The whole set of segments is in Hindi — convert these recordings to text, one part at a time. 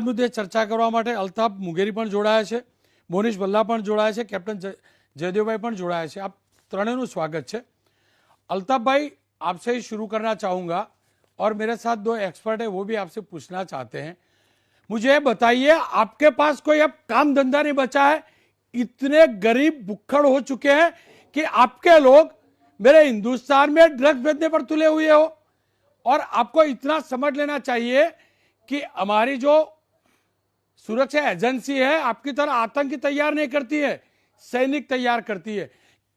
મુદ્દે ચર્ચા કરવા માટે અલ્તાફ મુગેરી પણ જોડાયા છે, મોનિશ ભલ્લા પણ જોડાયા છે, કેપ્ટન જયદેવભાઈ પણ જોડાયા છે। આપ ત્રણેયનું સ્વાગત છે। अल्ताफ भाई, आपसे ही शुरू करना चाहूँगा और मेरे साथ दो एक्सपर्ट हैं, वो भी आपसे पूछना चाहते हैं। मुझे बताइए, आपके पास कोई अब काम धंधा नहीं बचा है, इतने गरीब भुक्खड़ हो चुके हैं कि आपके लोग मेरे हिंदुस्तान में ड्रग्स बेचने पर तुले हुए हो। और आपको इतना समझ लेना चाहिए कि हमारी जो सुरक्षा एजेंसी है आपकी तरह आतंकी तैयार नहीं करती है, सैनिक तैयार करती है।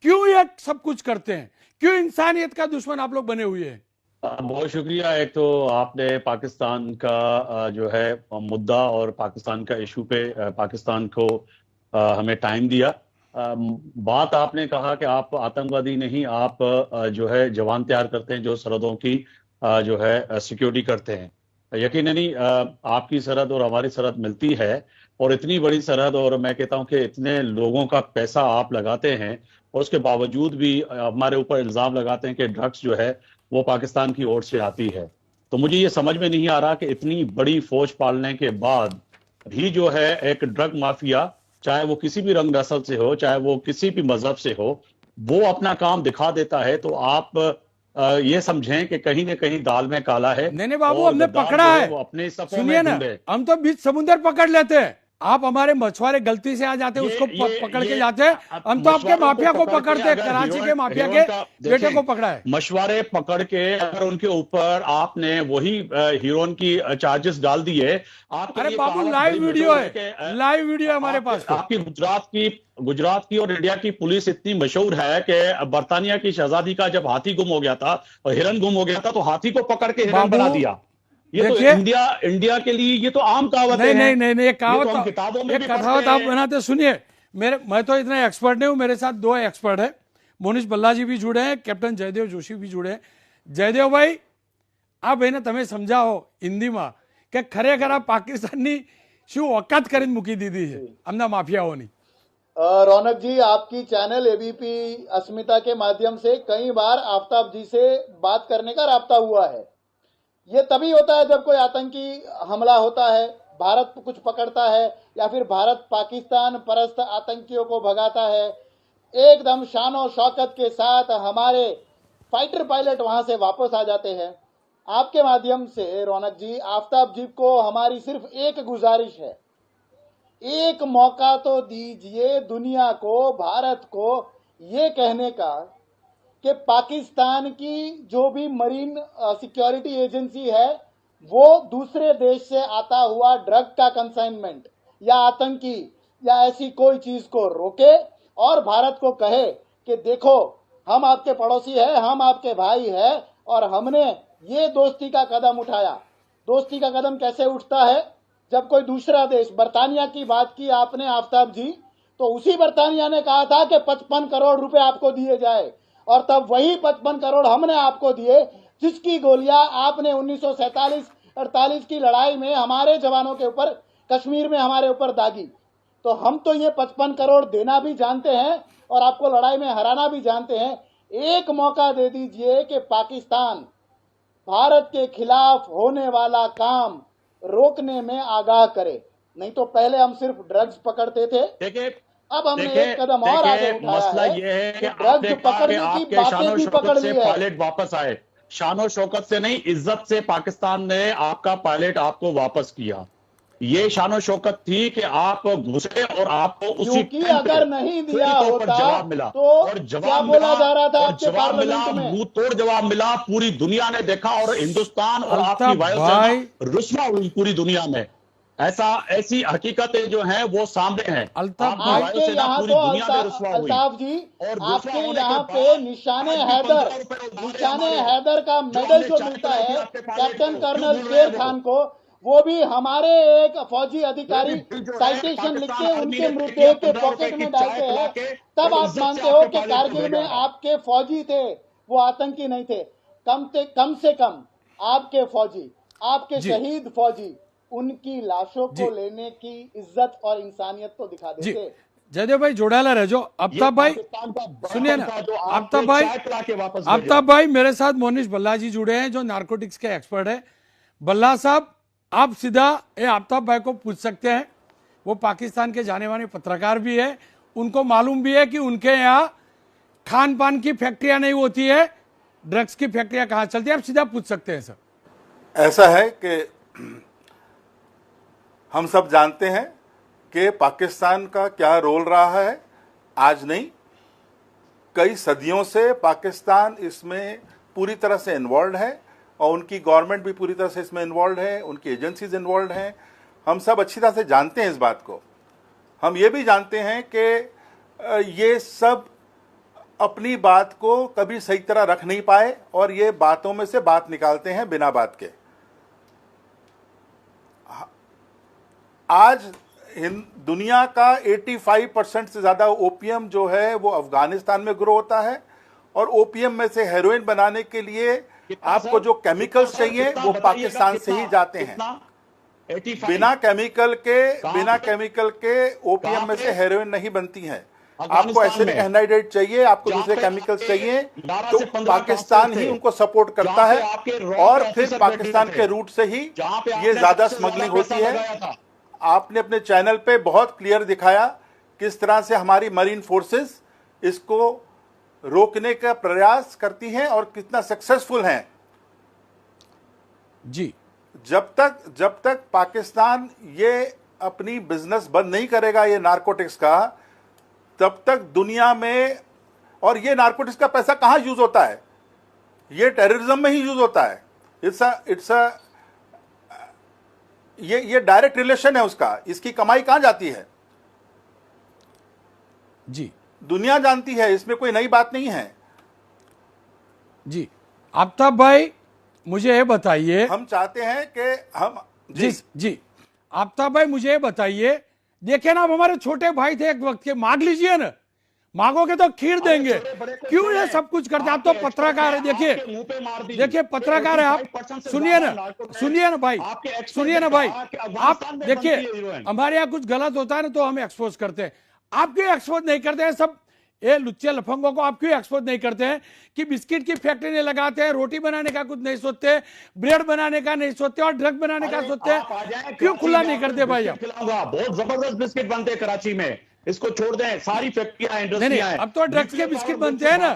क्यों ये सब कुछ करते हैं? क्यों इंसानियत का दुश्मन आप लोग बने हुए हैं? बहुत शुक्रिया। एक तो आपने पाकिस्तान का जो है मुद्दा और पाकिस्तान का इशू पे पाकिस्तान को हमें टाइम दिया। बात आपने कहा कि आप आतंकवादी नहीं, आप जो है जवान तैयार करते हैं जो सरहदों की जो है सिक्योरिटी करते हैं। यकीनन ही आपकी सरहद और हमारी सरहद मिलती है, और इतनी बड़ी सरहद, और मैं कहता हूं कि इतने लोगों का पैसा आप लगाते हैं और उसके बावजूद भी हमारे ऊपर इल्जाम लगाते हैं कि ड्रग्स जो है वो पाकिस्तान की ओर से आती है। तो मुझे ये समझ में नहीं आ रहा कि इतनी बड़ी फौज पालने के बाद भी जो है एक ड्रग माफिया, चाहे वो किसी भी रंग नस्ल से हो, चाहे वो किसी भी मजहब से हो, वो अपना काम दिखा देता है। तो आप ये समझें कि कहीं ना कहीं दाल में काला है। नहीं बाबू, हमने पकड़ा है, वो अपने सुनिए ना, हम तो बीच समुद्र पकड़ लेते हैं। आप हमारे मछुआरे गलती से आ जाते हैं, उसको पकड़ के जाते हैं। हम तो आपके माफिया को पकड़ते हैं, कराची के माफिया के बेटे को पकड़ा है। मछुआरे पकड़ के अगर उनके ऊपर आपने वही हीरोइन की चार्जेस डाल दिए। अरे बाबू, लाइव वीडियो है, लाइव वीडियो हमारे पास। आपकी गुजरात की और इंडिया की पुलिस इतनी मशहूर है कि बर्तानिया की शहजादी का जब हाथी गुम हो गया था और हिरन गुम हो गया था, तो हाथी को पकड़ के हिरन बना दिया। ये तो इंडिया के लिए ये तो आम कहावत है। नहीं, ये कहावत किताबों में कहावत आप बनाते। सुनिए, मैं तो इतना एक्सपर्ट नहीं हूं, मेरे साथ दो एक्सपर्ट है, मोनिश भल्ला जी भी जुड़े हैं, कैप्टन जयदेव जोशी भी जुड़े हैं। जयदेव भाई, आप भाई ने તમે સમજાવો હિન્દીમાં કે ખરેખર આ પાકિસ્તાનની શું औकात કરીને મૂકી દીધી છે અમના માફિયાઓની। रौनक जी, आपकी चैनल एबीपी अस्मिता के माध्यम से कई बार आफ्ताब जी से बात करने का राब्ता हुआ है। ये तभी होता है जब कोई आतंकी हमला होता है, भारत कुछ पकड़ता है, या फिर भारत पाकिस्तान परस्त आतंकियों को भगाता है। एकदम शान और शौकत के साथ हमारे फाइटर पायलट वहां से वापस आ जाते हैं। आपके माध्यम से रौनक जी, आफ्ताब जी को हमारी सिर्फ एक गुजारिश है, एक मौका तो दीजिए दुनिया को, भारत को ये कहने का कि पाकिस्तान की जो भी मरीन सिक्योरिटी एजेंसी है वो दूसरे देश से आता हुआ ड्रग का कंसाइनमेंट या आतंकी या ऐसी कोई चीज को रोके, और भारत को कहे कि देखो, हम आपके पड़ोसी हैं, हम आपके भाई हैं, और हमने ये दोस्ती का कदम उठाया। दोस्ती का कदम कैसे उठता है? जब कोई दूसरा देश, बर्तानिया की बात की आपने आफ्ताब जी, तो उसी बर्तानिया ने कहा था कि 55 करोड़ रुपए आपको दिए जाए, और तब वही 55 करोड़ हमने आपको दिए, जिसकी गोलियां आपने 1947-48 की लड़ाई में हमारे जवानों के ऊपर, कश्मीर में हमारे ऊपर दागी। तो हम तो ये 55 करोड़ देना भी जानते हैं और आपको लड़ाई में हराना भी जानते हैं। एक मौका दे दीजिए कि पाकिस्तान भारत के खिलाफ होने वाला काम रोकने में आगाह करे। नहीं तो पहले हम सिर्फ ड्रग्स पकड़ते थे, अब हमने एक कदम और आगे उठाया। मसला ये है कि ड्रग्स पकड़ने की बातें भी पकड़ ली है। पायलट वापस आए, शानो शौकत से नहीं, इज्जत से पाकिस्तान ने आपका पायलट आपको वापस किया। ये शानो शौकत थी कि आप घुसे और आपको उसी क्योंकि अगर नहीं दिया होता जवाब मिला, तो और जवाब क्या बोला जा रहा था आपके जवाब मिला, पार्लियामेंट में? मुंह तोड़ जवाब मिला, पूरी दुनिया ने देखा, और हिंदुस्तान और आपकी वायुसेना रुस्वा हुई पूरी दुनिया में। ऐसी हकीकतें जो हैं वो सामने हैं। अल्ताफ आपके यहाँ तो अल्ताफ जी, आपके यहाँ पे निशाने हैदर का मेडल जो मिलता है कैप्टन कर्नल शेर खान को, वो भी हमारे एक फौजी अधिकारी साइटेशन लिख के उनके मृतदेह के पॉकेट में डालते हैं। तब आप मानते हो कि कारगिल में आपके फौजी थे, वो आतंकी नहीं थे। कम से कम आपके फौजी, आपके शहीद फौजी, उनकी लाशों को लेने की इज्जत और इंसानियत तो दिखा देते। जयदेव भाई जोड़ाला रहो। आफ्ताब भाई सुनिए ना, आफ्ताब भाई मेरे साथ मोनिश भल्ला जी जुड़े हैं जो नारकोटिक्स के एक्सपर्ट है। भल्ला साहब, आप सीधा ये आफ्ताब भाई को पूछ सकते हैं, वो पाकिस्तान के जाने माने पत्रकार भी है, उनको मालूम भी है कि उनके यहाँ खान पान की फैक्ट्रियां नहीं होती है, ड्रग्स की फैक्ट्रियां कहाँ चलती है, आप सीधा पूछ सकते हैं सर। ऐसा है कि हम सब जानते हैं कि पाकिस्तान का क्या रोल रहा है। आज नहीं, कई सदियों से पाकिस्तान इसमें पूरी तरह से इन्वॉल्व है और उनकी गवर्नमेंट भी पूरी तरह से इसमें इन्वॉल्व है, उनकी एजेंसीज इन्वॉल्व हैं। हम सब अच्छी तरह से जानते हैं इस बात को। हम ये भी जानते हैं कि ये सब अपनी बात को कभी सही तरह रख नहीं पाए और ये बातों में से बात निकालते हैं बिना बात के। आज दुनिया का 85% से ज़्यादा ओपीएम जो है वो अफगानिस्तान में ग्रो होता है और ओपीएम में से हेरोइन बनाने के लिए आपको जो केमिकल्स चाहिए वो पाकिस्तान से ही जाते हैं। बिना केमिकल के ओपीएम में से हेरोइन नहीं बनती है। आपको एसिटिक एनहाइड्रेट चाहिए, आपको दूसरे केमिकल्स चाहिए, तो पाकिस्तान ही उनको सपोर्ट करता है और फिर पाकिस्तान के रूट से ही ये ज्यादा स्मगलिंग होती है। आपने अपने चैनल पे बहुत क्लियर दिखाया किस तरह से हमारी मरीन फोर्सेस इसको रोकने का प्रयास करती हैं और कितना सक्सेसफुल हैं। जी, जब तक पाकिस्तान ये अपनी बिजनेस बंद नहीं करेगा ये नारकोटिक्स का, तब तक दुनिया में, और ये नारकोटिक्स का पैसा कहाँ यूज होता है, ये टेररिज्म में ही यूज होता है। इट्स अ ये डायरेक्ट रिलेशन है उसका। इसकी कमाई कहाँ जाती है जी, दुनिया जानती है, इसमें कोई नई बात नहीं है। जी आफ्ताब भाई मुझे ये बताइए, हम चाहते हैं कि हम जी आफ्ताब भाई मुझे ये बताइए, देखिए ना, अब हमारे छोटे भाई थे एक वक्त के, मांग लीजिए ना, मांगोगे तो खीर देंगे, क्यों ये सब कुछ करते? आप तो पत्रकार है, देखिए पत्रकार है आप, सुनिए ना भाई, आप देखिए हमारे यहाँ कुछ गलत होता है ना तो हम एक्सपोज करते हैं, आप क्यों एक्सपोज नहीं करते हैं? सब ये लुच्चे लफंगों को आप क्यों एक्सपोज नहीं करते हैं कि बिस्किट की फैक्ट्री नहीं लगाते हैं, रोटी बनाने का कुछ नहीं सोचते, ब्रेड बनाने का नहीं सोचते और ड्रग बनाने का सोचते हैं, क्यों खुला नहीं करते भाई? आप बहुत जबरदस्त बिस्किट बनते हैं कराची में, इसको छोड़ दें, सारी फैक्ट्रियां इंडस्ट्रियां हैं। अब तो ड्रग्स के बिस्किट बनते हैं ना,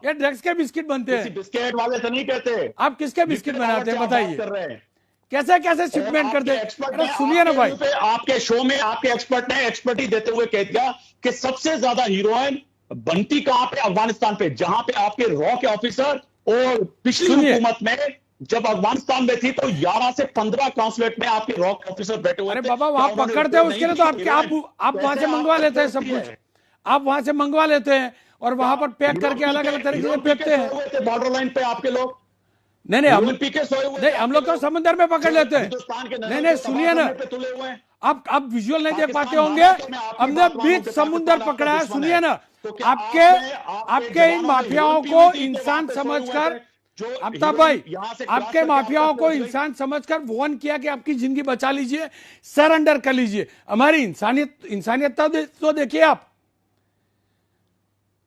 ये ड्रग्स के बिस्किट बनते हैं। बिस्किट वाले तो नहीं कहते, आप किसके बिस्किट बनाते हैं बताइए, कैसे शिपमेंट करते हैं? सुनिए ना भाई, आपके शो में आपके एक्सपर्ट ने एक्सपर्टी देते हुए कह दिया कि सबसे ज्यादा हीरोइन बनती कहां पे? अफगानिस्तान पे, जहां पे आपके रॉ के ऑफिसर, और पिछली हुकूमत में जब अफगानिस्तान में थी तो 11 से 15 काउंसलेट में आपके रॉ के ऑफिसर बैठे हुए थे। अरे बाबा वहां पकड़ते हैं उसके लिए तो आप वहां से मंगवा लेते हैं, सब कुछ आप वहां से मंगवा लेते हैं और वहां पर पैक करके अलग अलग तरीके से फेंकते हैं। बॉर्डर लाइन पे आपके लोग नहीं हम लोग तो समंदर में पकड़ लेते हैं। नहीं सुनिए ना, आप विजुअल नहीं देख पाते होंगे, हमने बीच समुद्र पकड़ा है। सुनिए ना, आपके इन माफियाओं को इंसान समझकर, आफ्ताब भाई आपके माफियाओं को इंसान समझकर वॉर्न किया कि आपकी जिंदगी बचा लीजिए, सरेंडर कर लीजिए। हमारी इंसानियत तो देखिए,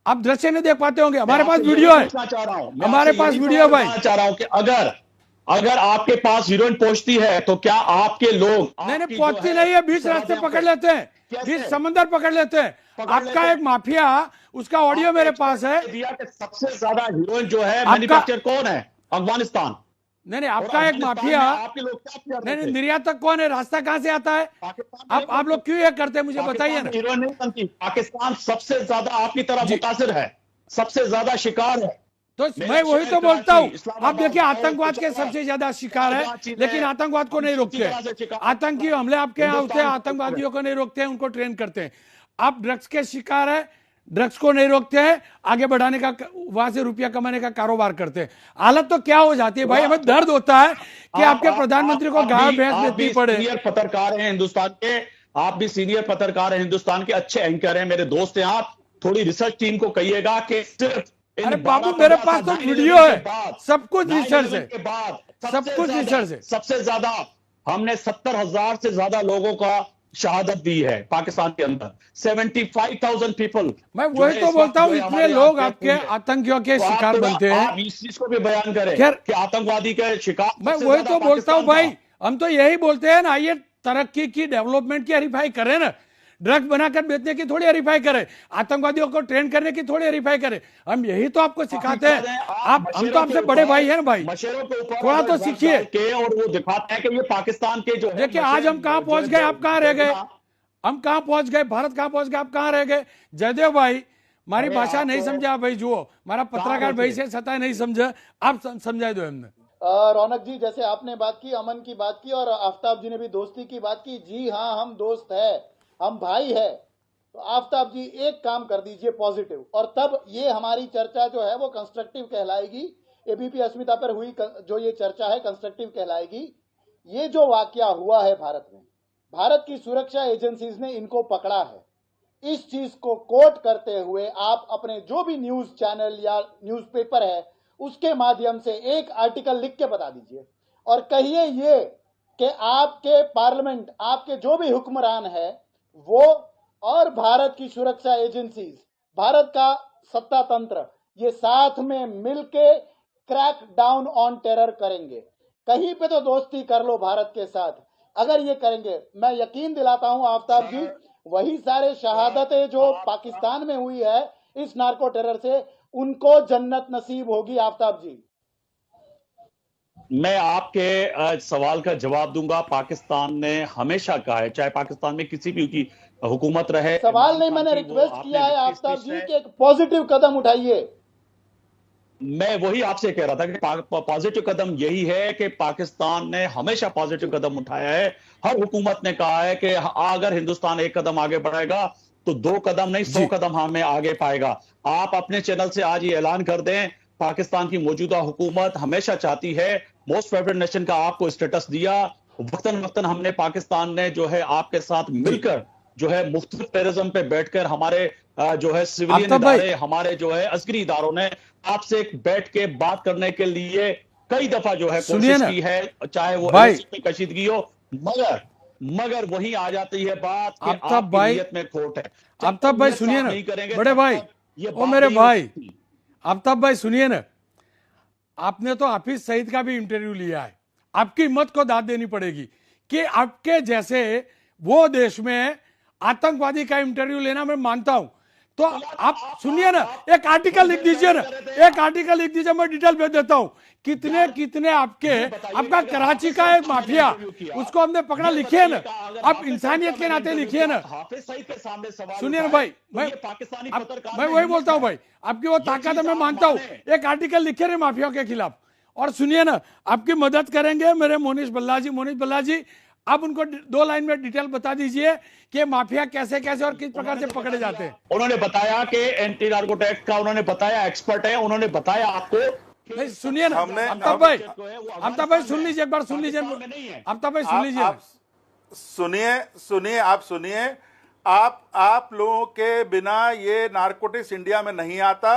आप दृश्य नहीं देख पाते होंगे, हमारे पास वीडियो है, हमारे पास वीडियो भाई। चाह रहा हूं कि अगर आपके पास हीरोइन पहुंचती है तो क्या आपके लोग? नहीं पहुंचती नहीं है, बीच रास्ते पकड़ लेते हैं, बीच समंदर पकड़ लेते हैं। आपका एक माफिया, उसका ऑडियो मेरे पास है। सबसे ज्यादा हीरोइन जो है मैन्युफैक्चर कौन है? अफगानिस्तान। नहीं आपका एक माफिया, नहीं निर्यातक कौन है? रास्ता कहां से आता है? आप लोग क्यों ये करते हैं मुझे बताइए ना। हीरोइन नहीं बनती, पाकिस्तान सबसे ज्यादा आपकी तरह मुतासिर है, सबसे ज्यादा शिकार है। तो मैं वही तो बोलता हूँ, आप देखिए आतंकवाद के सबसे ज्यादा शिकार है, लेकिन आतंकवाद को नहीं रोकते। आतंकी हमले आपके यहाँ होते हैं, आतंकवादियों को नहीं रोकते हैं, उनको ट्रेन करते हैं। आप ड्रग्स के शिकार है, ड्रग्स को नहीं रोकते हैं, आगे बढ़ाने का, वहां से रुपया कमाने का कारोबार करते हैं। हालत तो क्या हो जाती है भाई, हमें दर्द होता है कि आपके प्रधानमंत्री को गाय भैंस बेचनी पड़े। सीनियर पत्रकार हैं हिंदुस्तान के, आप भी सीनियर पत्रकार हैं हिंदुस्तान के, अच्छे एंकर हैं, मेरे दोस्त हैं आप। थोड़ी रिसर्च टीम को कहिएगा कि सिर्फ, अरे बाबू मेरे पास तो वीडियो है, सब कुछ रिसर्च है, सब कुछ रिसर्च है। सबसे ज्यादा हमने 70,000 से ज्यादा लोगों का शहादत दी है पाकिस्तान के अंदर, 75,000 पीपल। मैं वही तो बोलता हूँ, इतने लोग आपके आतंकियों के शिकार बनते हैं। आप इस चीज को भी बयान करें कि आतंकवादी के शिकार। मैं वही तो बोलता हूँ भाई, हम तो यही बोलते हैं ना, ये तरक्की की, डेवलपमेंट की हरीफाई करें ना, ड्रग्स बनाकर बेचने की थोड़ी हरीफाई करें, आतंकवादियों को ट्रेन करने की थोड़ी हरीफाई करें। हम यही तो आपको सिखाते हैं। आप हम तो आपसे बड़े भाई हैं ना भाई, मशेरों के ऊपर थोड़ा तो सीखिए। के और वो दिखाते हैं कि ये पाकिस्तान के जो है देखिए आज हम कहां पहुंच गए, आप कहां रह गए, हम कहां पहुंच गए, भारत कहां पहुंच गया, आप कहां रह गए। जयदेव भाई, हमारी भाषा नहीं समझा भाई, जुओ हमारा पत्रकार भाई से सता नहीं समझा, आप समझाए दो हमने। रौनक जी, जैसे आपने बात की, अमन की बात की और आफ्ताब जी ने भी दोस्ती की बात की। जी हाँ, हम दोस्त है, हम भाई है। तो आफ्ताब जी एक काम कर दीजिए पॉजिटिव, और तब ये हमारी चर्चा जो है वो कंस्ट्रक्टिव कहलाएगी। एबीपी अस्मिता पर हुई जो ये चर्चा है कंस्ट्रक्टिव कहलाएगी। ये जो वाकया हुआ है भारत में, भारत की सुरक्षा एजेंसीज ने इनको पकड़ा है। इस चीज को कोट करते हुए आप अपने जो भी न्यूज चैनल या न्यूज़पेपर है उसके माध्यम से एक आर्टिकल लिख के बता दीजिए और कहिए ये कि आपके पार्लियामेंट, आपके जो भी हुक्मरान है वो और भारत की सुरक्षा एजेंसीज, भारत का सत्ता तंत्र, ये साथ में मिलके क्रैक डाउन ऑन टेरर करेंगे। कहीं पे तो दोस्ती कर लो भारत के साथ। अगर ये करेंगे, मैं यकीन दिलाता हूं आफ्ताब जी, वही सारे शहादतें जो पाकिस्तान में हुई है इस नार्को टेरर से, उनको जन्नत नसीब होगी। आफ्ताब जी, मैं आपके सवाल का जवाब दूंगा। पाकिस्तान ने हमेशा कहा है, चाहे पाकिस्तान में किसी भी की हुकूमत रहे, सवाल नहीं, मैंने रिक्वेस्ट किया है आफ्ताब जी कि एक पॉजिटिव कदम उठाइए। मैं वही आपसे कह रहा था कि पॉजिटिव कदम यही है कि पाकिस्तान ने हमेशा पॉजिटिव कदम उठाया है। हर हुकूमत ने कहा है कि अगर हिंदुस्तान एक कदम आगे बढ़ेगा तो 2 कदम नहीं 100 कदम हमें आगे पाएगा। आप अपने चैनल से आज ये ऐलान कर दें, पाकिस्तान की मौजूदा हुकूमत हमेशा चाहती है मोस्ट फेवरेट नेशन का आपको स्टेटस दिया। वक्तन वक्तन हमने पाकिस्तान ने जो है आपके साथ मिलकर जो है मुख्तलिफ टेररिज्म पे बैठकर हमारे जो है सिविलियन इदारे, हमारे जो है अस्करी इदारों ने आपसे बैठ के बात करने के लिए कई दफा जो है कोशिश की है, चाहे वो की कशीदगी हो, मगर वही आ जाती है बात कि आपकी नीयत में खोट है। आफ्ताब भाई सुनिए ना, बड़े भाई, ओ मेरे भाई, आफ्ताब भाई सुनिए ना, आपने तो हाफिज सईद का भी इंटरव्यू लिया है। आपकी हिम्मत को दाद देनी पड़ेगी कि आपके जैसे वो देश में आतंकवादी का इंटरव्यू लेना मैं मानता हूं। तो आप सुनिए ना, एक आर्टिकल लिख दीजिए ना, एक आर्टिकल लिख दीजिए, मैं डिटेल भेज देता हूं। कितने कितने आपका कराची का एक माफिया, उसको हमने पकड़ा, लिखिए ना, आप इंसानियत के नाते लिखिए ना। सुनिए ना भाई, मैं वही बोलता हूं भाई, आपकी वो ताकत है, मैं मानता हूं। एक आर्टिकल लिखे ना माफिया के खिलाफ, और सुनिए ना, आपकी मदद करेंगे मेरे मोनिश बल्ला जी। आप उनको 2 लाइन में डिटेल बता दीजिए कि माफिया कैसे कैसे और किस प्रकार से पकड़े जाते हैं। उन्होंने बताया कि एंटी नार्कोटिक्स का उन्होंने बताया एक्सपर्ट है, उन्होंने बताया आपको। नहीं सुनिए ना आफ्ताब भाई, सुन लीजिए, एक बार सुन लीजिए, आफ्ताब भाई सुन लीजिए, आप सुनिए, आप लोगों के बिना ये नारकोटिक्स इंडिया में नहीं आता,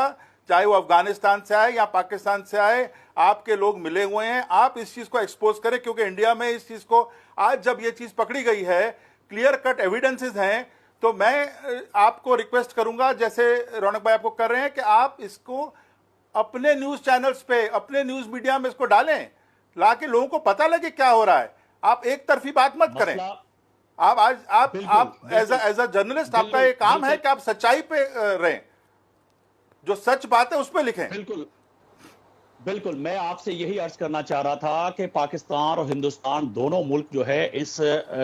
चाहे वो अफगानिस्तान से आए या पाकिस्तान से आए, आपके लोग मिले हुए हैं। आप इस चीज को एक्सपोज करें, क्योंकि इंडिया में इस चीज को आज जब ये चीज पकड़ी गई है, क्लियर कट एविडेंसेस हैं, तो मैं आपको रिक्वेस्ट करूंगा, जैसे रौनक भाई आपको कर रहे हैं, कि आप इसको अपने न्यूज चैनल्स पे, अपने न्यूज मीडिया में इसको डालें, लाके लोगों को पता लगे क्या हो रहा है। आप एक तरफी बात मत करें। आप एज अ जर्नलिस्ट आपका ये काम है कि आप सच्चाई पे रहें, जो सच बात है उस पर लिखें। बिल्कुल, मैं आपसे यही अर्ज करना चाह रहा था कि पाकिस्तान और हिंदुस्तान दोनों मुल्क जो है इस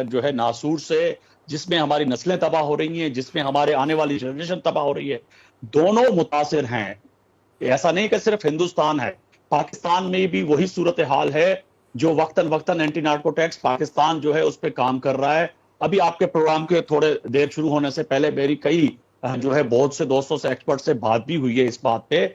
जो है नासूर से, जिसमें हमारी नस्लें तबाह हो रही हैं, जिसमें हमारे आने वाली जनरेशन तबाह हो रही है, दोनों मुतासिर हैं। ऐसा नहीं कि सिर्फ हिंदुस्तान है, पाकिस्तान में भी वही सूरत हाल है जो वक्तन वक्तन एंटी नार्कोटिक्स पाकिस्तान जो है उस पर काम कर रहा है। अभी आपके प्रोग्राम के थोड़े देर शुरू होने से पहले मेरी कई जो है बहुत से दोस्तों से, एक्सपर्ट से बात भी हुई है इस बात पे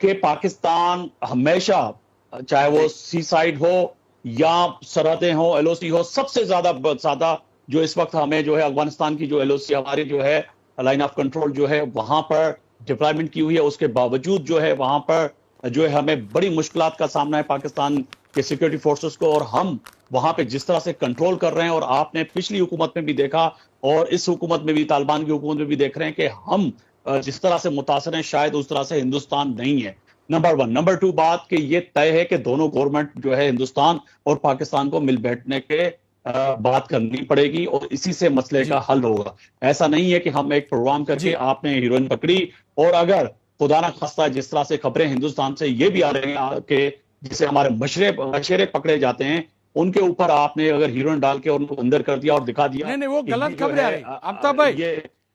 कि पाकिस्तान हमेशा, चाहे वो सी साइड हो या सरहदें हो, एलओसी हो, सबसे ज्यादा जो इस वक्त हमें जो है अफगानिस्तान की जो एलओसी हमारी जो है लाइन ऑफ कंट्रोल जो है वहां पर डिप्लॉयमेंट की हुई है, उसके बावजूद जो है वहां पर जो है हमें बड़ी मुश्किलात का सामना है पाकिस्तान के सिक्योरिटी फोर्सेस को, और हम वहां पे जिस तरह से कंट्रोल कर रहे हैं, और आपने पिछली हुकूमत में भी देखा और इस हुकूमत में भी, तालिबान की हुकूमत में भी देख रहे हैं कि हम जिस तरह से मुतासर हैं, शायद उस तरह से हिंदुस्तान नहीं है। Number one. नंबर टू बात कि ये तय है कि दोनों गवर्नमेंट जो है हिंदुस्तान और पाकिस्तान को मिल बैठने के बात करनी पड़ेगी और इसी से मसले का हल होगा। ऐसा नहीं है कि हम एक प्रोग्राम करके आपने हीरोइन पकड़ी और अगर खुदा ना खास्ता जिस तरह से खबरें हिंदुस्तान से ये भी आ रही हैं कि जिसे हमारे मशरे पकड़े जाते हैं उनके ऊपर आपने अगर हीरोइन डाल के उनको अंदर कर दिया और दिखा दिया। नहीं वो गलत खबरें आ रही। आफ्ताब भाई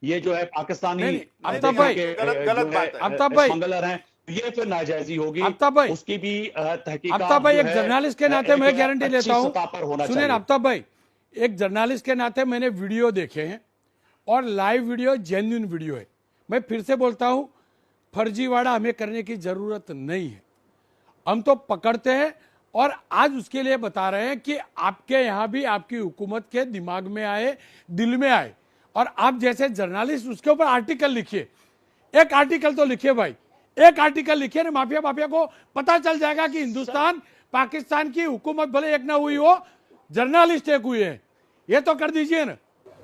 ये जो है पाकिस्तानी आफ्ताब भाई गलत बात है। आफ्ताब भाई स्मगलर हैं, ये फिर नाजायजी होगी। आफ्ताब भाई उसकी भी तहकीकात आफ्ताब भाई जो एक है, जर्नलिस्ट के नाते मैं एक गारंटी अच्छी लेता सतह पर होना हूं। सुनिए चाहिए। आफ्ताब भाई, एक जर्नलिस्ट के नाते मैंने वीडियो देखे हैं और लाइव वीडियो जेन्युइन वीडियो है। मैं फिर से बोलता हूं, फर्जीवाड़ा हमें करने की जरूरत नहीं है। हम तो पकड़ते हैं और आज उसके लिए बता रहे हैं कि आपके यहां भी आपकी हुकूमत के दिमाग में आए, दिल में आए, और आप जैसे जर्नलिस्ट उसके ऊपर आर्टिकल लिखिए। एक आर्टिकल तो लिखिए भाई, एक आर्टिकल लिखिए ना, माफिया को पता चल जाएगा कि हिंदुस्तान पाकिस्तान की हुकूमत भले एक ना हुई हो, जर्नलिस्ट एक हुए हैं। ये तो कर दीजिए ना।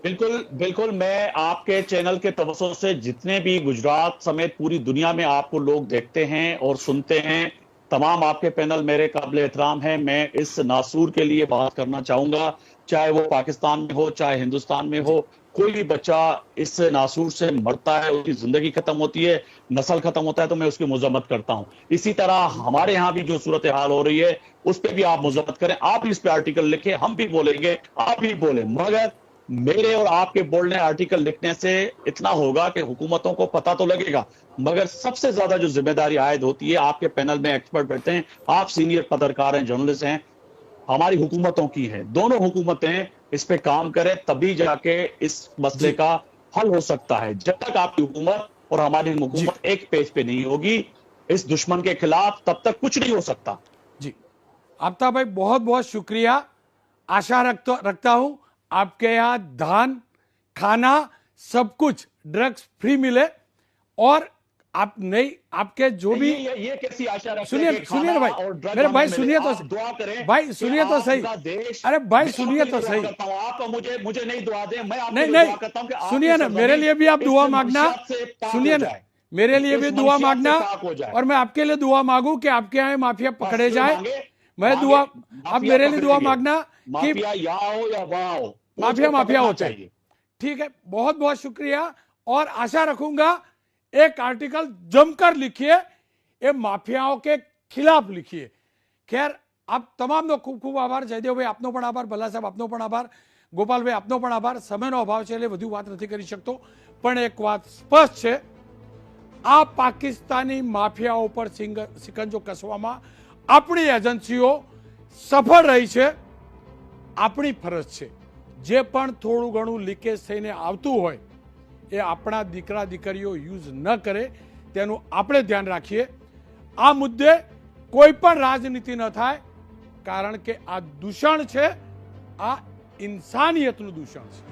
बिल्कुल बिल्कुल। मैं आपके चैनल के तवज्जो से जितने भी गुजरात समेत पूरी दुनिया में आपको लोग देखते हैं और सुनते हैं, तमाम आपके पैनल मेरे काबिल एहतराम हैं। मैं इस नासूर के लिए बात करना चाहूंगा, चाहे वो पाकिस्तान में हो चाहे हिंदुस्तान में हो। कोई भी बच्चा इस नासूर से मरता है, उसकी जिंदगी खत्म होती है, नस्ल खत्म होता है, तो मैं उसकी मजम्मत करता हूं। इसी तरह हमारे यहाँ भी जो सूरत हाल हो रही है उस पर भी आप मजम्मत करें। आप भी इस पे आर्टिकल लिखें, हम भी बोलेंगे, आप भी बोले, मगर मेरे और आपके बोलने आर्टिकल लिखने से इतना होगा कि हुकूमतों को पता तो लगेगा, मगर सबसे ज्यादा जो जिम्मेदारी आयद होती है, आपके पैनल में एक्सपर्ट बैठते हैं, आप सीनियर पत्रकार हैं, जर्नलिस्ट हैं, हमारी हुकूमतों की है। दोनों हुकूमतें इस पे काम करें, तभी जाके इस मसले का हल हो सकता है। जब तक आपकी हुकूमत और हमारी हुकूमत एक पेज पे नहीं होगी इस दुश्मन के खिलाफ, तब तक कुछ नहीं हो सकता। जी आफ्ताब भाई, बहुत बहुत शुक्रिया। आशा रखता हूं आपके यहाँ धान, खाना, सब कुछ ड्रग्स फ्री मिले और आप नहीं, आपके जो भी ये कैसी आशा रखते सुनिए हैं कि सुनिए ना खाना भाई, और ड्रग मेरे भाई हमें सुनिए मिले? तो आप दुआ करें भाई, कि सुनिए तो सही। आपका देश, अरे भाई मैं सुनिए आपके तो लिए सही। दुआ करता हूं। आप मुझे नहीं दुआ दें, मैं आपके नहीं लिए दुआ नहीं करता हूं कि सुनिए आपकी ना, सरजमीं मेरे लिए भी आप इस दुआ मांगना। मनशियात से पाक सुनिए हो ना, जाए। मेरे लिए भी इस दुआ मनशियात से मांगना पाक हो जाए। और मैं आपके लिए दुआ मांगू कि आपके यहाँ माफिया पकड़े जाए। मैं दुआ, आप माफिया मेरे लिए दुआ पकड़ेंगे। मांगना कि माफिया यहाँ हो या वहां हो, माफिया उसको माफिया पकड़ना होता है। चाहिए। ठीक है, बहुत बहुत शुक्रिया और आशा रखूंगा एक आर्टिकल जमकर लिखिए, ये माफियाओं के खिलाफ लिखिए। ખેર આપ તમામનો ખૂબ ખૂબ આભાર। જયદેવભાઈ આપનો પણ આભાર, ભલ્લા સાહેબ આપનો પણ આભાર, ગોપાલભાઈ આપનો પણ આભાર। સમયનો અભાવ છે એટલે વધુ વાત નથી કરી શકતો, પણ એક વાત સ્પષ્ટ છે, આ પાકિસ્તાની માફિયાઓ પર સિકંજો કસવામાં આપણી એજન્સીઓ સફળ રહી છે। આપણી ફરજ છે જે પણ થોડું ઘણું લીકેજ થઈને આવતું હોય એ આપણા દીકરા દીકરીઓ યુઝ ન કરે તેનું આપણે ધ્યાન રાખીએ। આ મુદ્દે કોઈ પણ રાજનીતિ ન થાય, કારણ કે આ દૂષણ છે, આ ઇન્સાનિયતનું દૂષણ છે।